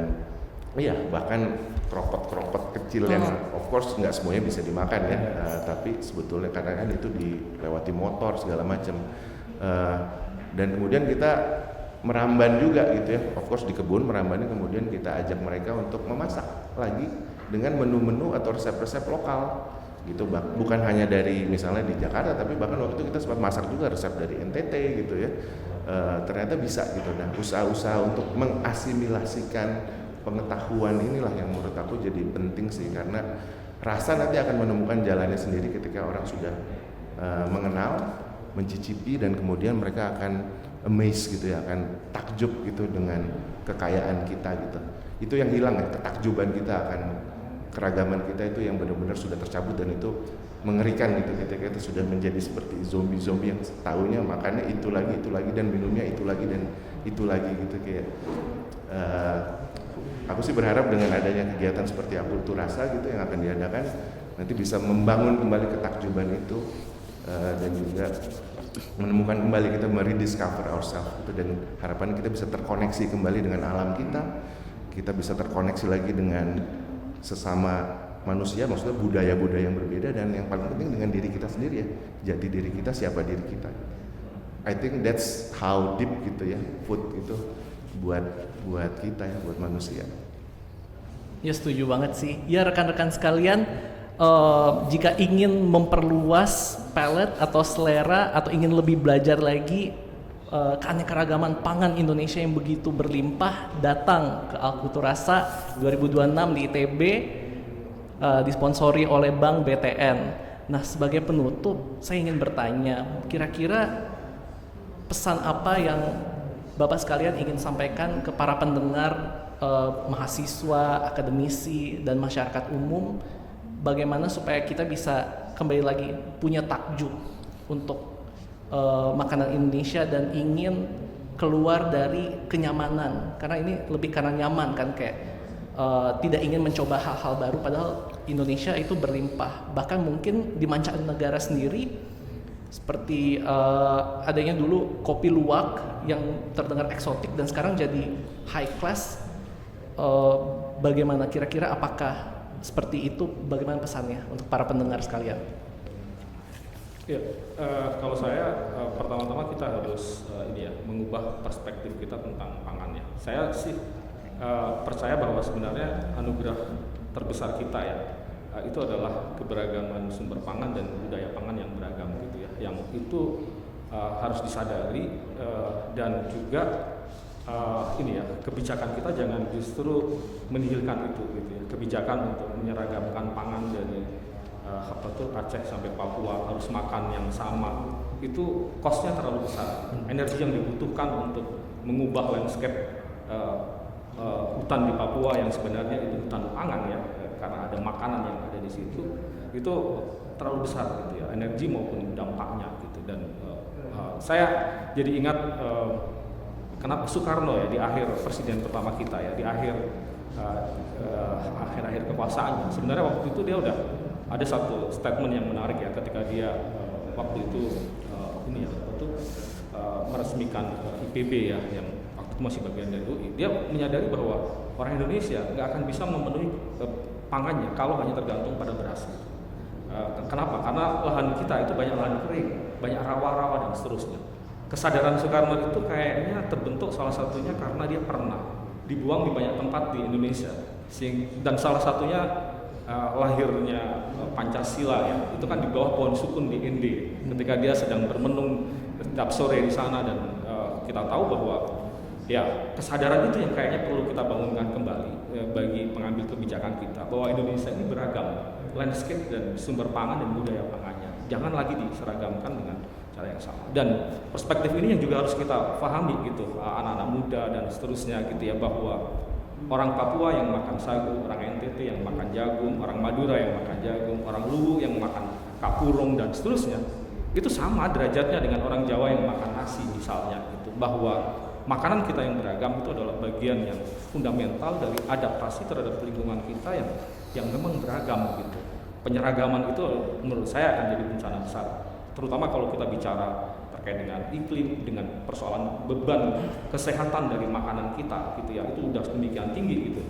iya, bahkan kropot-kropot kecil yang of course nggak semuanya bisa dimakan ya, tapi sebetulnya karena kan itu dilewati motor segala macam. Dan kemudian kita meramban juga gitu ya, of course di kebun merambannya, kemudian kita ajak mereka untuk memasak lagi dengan menu-menu atau resep-resep lokal gitu. Bukan hanya dari misalnya di Jakarta, tapi bahkan waktu itu kita sempat masak juga resep dari NTT gitu ya. Ternyata bisa gitu. Nah, usaha-usaha untuk mengasimilasikan pengetahuan inilah yang menurut aku jadi penting sih, karena rasa nanti akan menemukan jalannya sendiri ketika orang sudah mengenal, mencicipi, dan kemudian mereka akan amazed gitu ya, akan takjub gitu dengan kekayaan kita gitu. Itu yang hilang ya, ketakjuban kita akan keragaman kita itu yang benar-benar sudah tercabut, dan itu mengerikan gitu ketika itu sudah menjadi seperti zombie-zombie yang tahunya makannya itu lagi dan minumnya itu lagi dan itu lagi gitu. Kayak aku sih berharap dengan adanya kegiatan seperti Akulturasa gitu yang akan diadakan nanti bisa membangun kembali ketakjuban itu, dan juga menemukan kembali, kita merediscover ourselves gitu, dan harapan kita bisa terkoneksi kembali dengan alam kita bisa terkoneksi lagi dengan sesama manusia, maksudnya budaya-budaya yang berbeda, dan yang paling penting dengan diri kita sendiri ya, jati diri kita, siapa diri kita. I think that's how deep gitu ya food itu buat kita ya, buat manusia. Ya setuju banget sih. Ya rekan-rekan sekalian, jika ingin memperluas palate atau selera, atau ingin lebih belajar lagi keanekaragaman pangan Indonesia yang begitu berlimpah, datang ke Alkulturasa 2026 di ITB, disponsori oleh Bank BTN. Nah, sebagai penutup, saya ingin bertanya, kira-kira pesan apa yang Bapak sekalian ingin sampaikan ke para pendengar, mahasiswa, akademisi, dan masyarakat umum, bagaimana supaya kita bisa kembali lagi punya takjub untuk makanan Indonesia dan ingin keluar dari kenyamanan, karena ini lebih karena nyaman kan, kayak tidak ingin mencoba hal-hal baru, padahal Indonesia itu berlimpah. Bahkan mungkin di mancanegara sendiri seperti adanya dulu kopi luwak yang terdengar eksotik dan sekarang jadi high class. Bagaimana kira-kira, apakah seperti itu? Bagaimana pesannya untuk para pendengar sekalian? Ya, kalau saya pertama-tama kita harus mengubah perspektif kita tentang pangan ya. Saya sih percaya bahwa sebenarnya anugerah terbesar kita ya itu adalah keberagaman sumber pangan dan budaya pangan yang beragam gitu ya. Yang itu harus disadari dan juga kebijakan kita jangan justru menihilkan itu gitu ya. Kebijakan untuk menyeragamkan pangan dari Aceh sampai Papua harus makan yang sama, itu cost-nya terlalu besar. Energi yang dibutuhkan untuk mengubah landscape hutan di Papua yang sebenarnya itu hutan pangan ya, karena ada makanan yang ada di situ, itu terlalu besar gitu ya, energi maupun dampaknya gitu. Dan saya jadi ingat kenapa Soekarno ya di akhir presiden pertama kita ya, di akhir kekuasaannya, sebenarnya waktu itu dia udah ada satu statement yang menarik ya, ketika dia waktu itu meresmikan IPB ya, yang waktu itu masih bagian dari UI. Dia menyadari bahwa orang Indonesia nggak akan bisa memenuhi pangannya kalau hanya tergantung pada beras. Kenapa? Karena lahan kita itu banyak lahan kering, banyak rawa-rawa dan seterusnya. Kesadaran Soekarno itu kayaknya terbentuk salah satunya karena dia pernah dibuang di banyak tempat di Indonesia, dan salah satunya lahirnya Pancasila ya, itu kan di bawah pohon sukun di Inde ketika dia sedang bermenung setiap sore di sana. Dan kita tahu bahwa ya kesadaran itu yang kayaknya perlu kita bangunkan kembali bagi pengambil kebijakan kita, bahwa Indonesia ini beragam landscape dan sumber pangan dan budaya pangannya, jangan lagi diseragamkan dengan cara yang sama. Dan perspektif ini yang juga harus kita pahami gitu, anak-anak muda dan seterusnya gitu ya, bahwa orang Papua yang makan sagu, orang NTT yang makan jagung, orang Madura yang makan jagung, orang Luwu yang makan kapurung dan seterusnya, itu sama derajatnya dengan orang Jawa yang makan nasi misalnya gitu. Bahwa makanan kita yang beragam itu adalah bagian yang fundamental dari adaptasi terhadap lingkungan kita yang memang beragam gitu. Penyeragaman itu menurut saya akan jadi bencana besar, terutama kalau kita bicara terkait dengan iklim, dengan persoalan beban kesehatan dari makanan kita gitu ya, itu udah demikian tinggi gitu.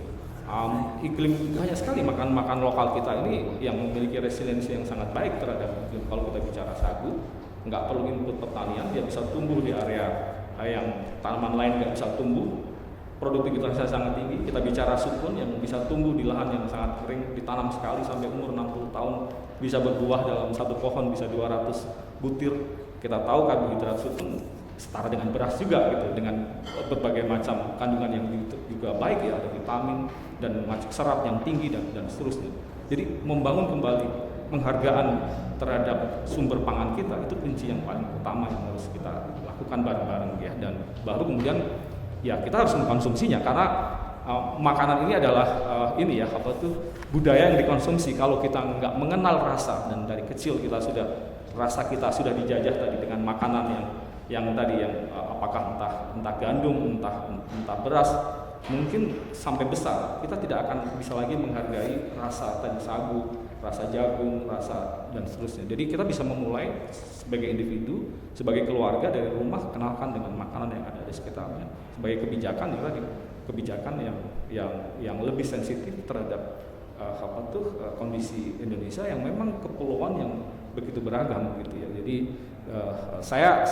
Iklim banyak sekali makan lokal kita ini yang memiliki resiliensi yang sangat baik terhadap iklim. Kalau kita bicara sagu, nggak perlu input pertanian, dia bisa tumbuh di area yang tanaman lain nggak bisa tumbuh, produktivitasnya sangat tinggi. Kita bicara sukun yang bisa tumbuh di lahan yang sangat kering, ditanam sekali sampai umur 60 tahun, bisa berbuah dalam satu pohon bisa 200 butir. Kita tahu karbohidrat sukun setara dengan beras juga gitu, dengan berbagai macam kandungan yang juga baik ya, ada vitamin dan macam serat yang tinggi dan seterusnya. Jadi membangun kembali penghargaan terhadap sumber pangan kita itu kunci yang paling utama yang harus kita lakukan bareng-bareng ya, dan baru kemudian ya kita harus mengkonsumsinya, karena makanan ini adalah budaya yang dikonsumsi. Kalau kita nggak mengenal rasa, dan dari kecil rasa kita sudah dijajah tadi dengan makanan apakah entah gandum, entah beras, mungkin sampai besar kita tidak akan bisa lagi menghargai rasa tadi sagu, rasa jagung, rasa dan seterusnya. Jadi kita bisa memulai sebagai individu, sebagai keluarga dari rumah, kenalkan dengan makanan yang ada di sekitarnya. Sebagai kebijakan yang lebih sensitif terhadap kondisi Indonesia yang memang kepulauan yang begitu beragam gitu ya. Jadi saya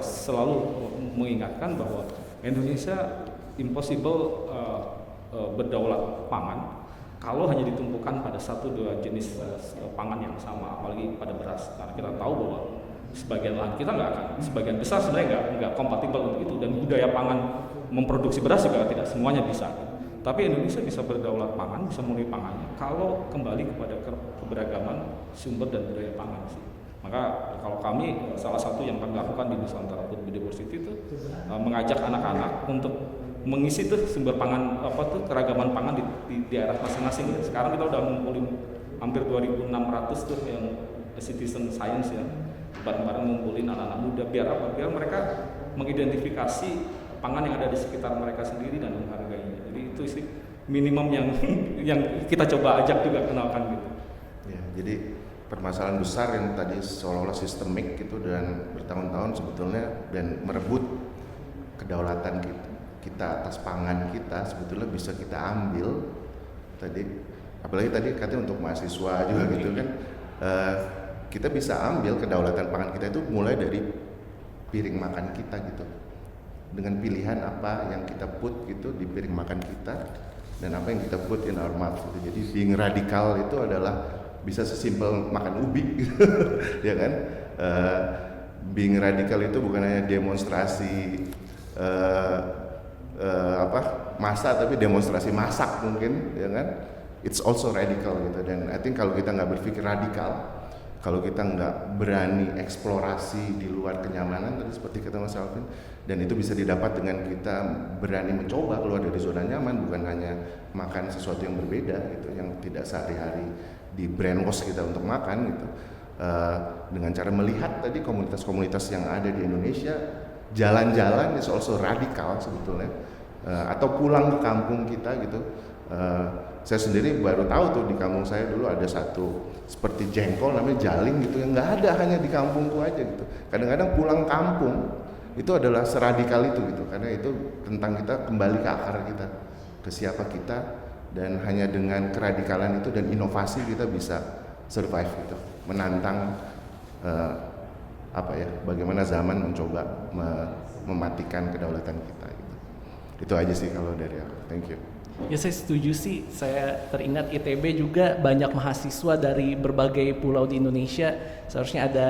selalu mengingatkan bahwa Indonesia impossible berdaulat pangan kalau hanya ditumpukan pada 1-2 jenis pangan yang sama, apalagi pada beras. Karena kita tahu bahwa sebagian lahan kita sebagian besar sebenarnya nggak kompatibel untuk itu, dan budaya pangan memproduksi beras juga tidak semuanya bisa. Tapi Indonesia bisa berdaulat pangan, bisa memenuhi pangannya kalau kembali kepada keberagaman sumber dan budaya pangan sih. Maka kalau kami, salah satu yang kami lakukan di Nusantara Food Biodiversity itu mengajak anak-anak untuk mengisi tuh sumber pangan keragaman pangan di daerah masing-masing. Sekarang kita udah ngumpulin hampir 2.600 tuh yang citizen science ya, bareng-bareng ngumpulin anak-anak muda biar apa? Biar mereka mengidentifikasi pangan yang ada di sekitar mereka sendiri dan menghargainya. Jadi itu sih minimum yang yang kita coba ajak juga kenalkan gitu. Ya, jadi permasalahan besar yang tadi seolah-olah sistemik gitu dan bertahun-tahun sebetulnya dan merebut kedaulatan kita atas pangan kita sebetulnya bisa kita ambil tadi, apalagi tadi katanya untuk mahasiswa juga gitu kan, kita bisa ambil kedaulatan pangan kita itu mulai dari piring makan kita gitu, dengan pilihan apa yang kita put gitu di piring makan kita dan apa yang kita put in our mouth gitu. Jadi being radikal itu adalah bisa sesimpel makan ubi gitu ya kan. Being radikal itu bukan hanya demonstrasi masa, tapi demonstrasi masak mungkin ya kan. It's also radical gitu. Dan I think kalau kita nggak berpikir radikal, kalau kita nggak berani eksplorasi di luar kenyamanan tadi seperti kata Mas Alvin, dan itu bisa didapat dengan kita berani mencoba keluar dari zona nyaman, bukan hanya makan sesuatu yang berbeda gitu, yang tidak sehari-hari di brainwash kita untuk makan gitu. Dengan cara melihat tadi komunitas-komunitas yang ada di Indonesia, jalan-jalan is also radikal sebetulnya, atau pulang ke kampung kita gitu. Saya sendiri baru tahu tuh di kampung saya dulu ada satu seperti jengkol namanya jaling gitu, yang nggak ada hanya di kampungku aja gitu. Kadang-kadang pulang kampung itu adalah seradikal itu gitu, karena itu tentang kita kembali ke akar kita, ke siapa kita, dan hanya dengan keradikalan itu dan inovasi kita bisa survive gitu, menantang bagaimana zaman mencoba mematikan kedaulatan kita gitu. Itu aja sih kalau dari aku. Thank you. Ya saya setuju sih, saya teringat ITB juga banyak mahasiswa dari berbagai pulau di Indonesia, seharusnya ada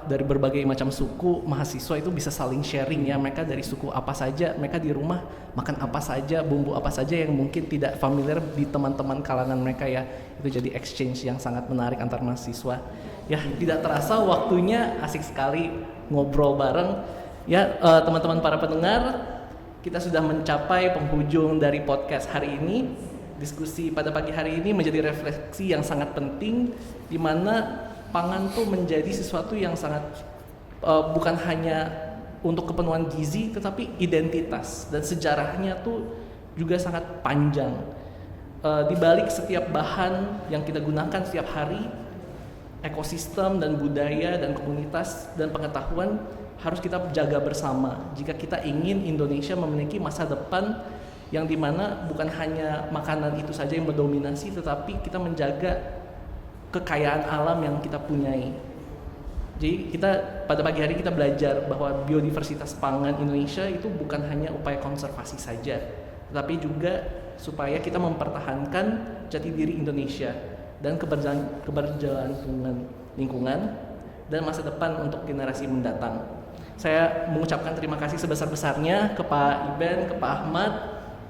dari berbagai macam suku mahasiswa itu bisa saling sharing ya, mereka dari suku apa saja, mereka di rumah makan apa saja, bumbu apa saja yang mungkin tidak familiar di teman-teman kalangan mereka ya, itu jadi exchange yang sangat menarik antar mahasiswa. Ya tidak terasa waktunya asik sekali ngobrol bareng ya teman-teman para pendengar. Kita sudah mencapai penghujung dari podcast hari ini. Diskusi pada pagi hari ini menjadi refleksi yang sangat penting, di mana pangan tuh menjadi sesuatu yang sangat bukan hanya untuk kepenuhan gizi, tetapi identitas dan sejarahnya tuh juga sangat panjang. Di balik setiap bahan yang kita gunakan setiap hari, ekosistem dan budaya dan komunitas dan pengetahuan harus kita jaga bersama jika kita ingin Indonesia memiliki masa depan yang dimana bukan hanya makanan itu saja yang mendominasi, tetapi kita menjaga kekayaan alam yang kita punyai. Jadi kita pada pagi hari kita belajar bahwa biodiversitas pangan Indonesia itu bukan hanya upaya konservasi saja, tetapi juga supaya kita mempertahankan jati diri Indonesia dan keberlangsungan lingkungan dan masa depan untuk generasi mendatang. Saya mengucapkan terima kasih sebesar-besarnya ke Pak Iben, ke Pak Ahmad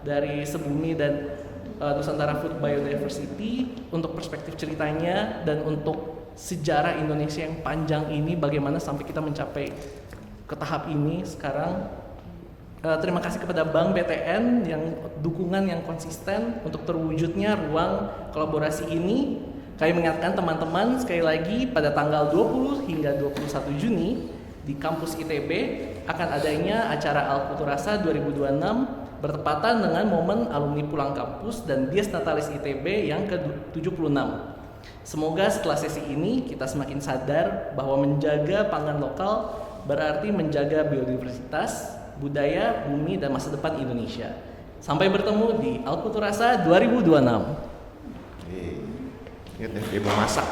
dari Sebumi dan Nusantara Food Biodiversity untuk perspektif ceritanya dan untuk sejarah Indonesia yang panjang ini, bagaimana sampai kita mencapai ke tahap ini sekarang. Terima kasih kepada Bank BTN yang dukungan yang konsisten untuk terwujudnya ruang kolaborasi ini. Kami mengingatkan teman-teman sekali lagi pada tanggal 20 hingga 21 Juni di kampus ITB akan adanya acara Alkulturasa 2026 bertepatan dengan momen alumni pulang kampus dan Dies Natalis ITB yang ke-76. Semoga setelah sesi ini kita semakin sadar bahwa menjaga pangan lokal berarti menjaga biodiversitas, budaya, bumi, dan masa depan Indonesia. Sampai bertemu di Alkulturasa 2026. Ingat ya, dia mau masak.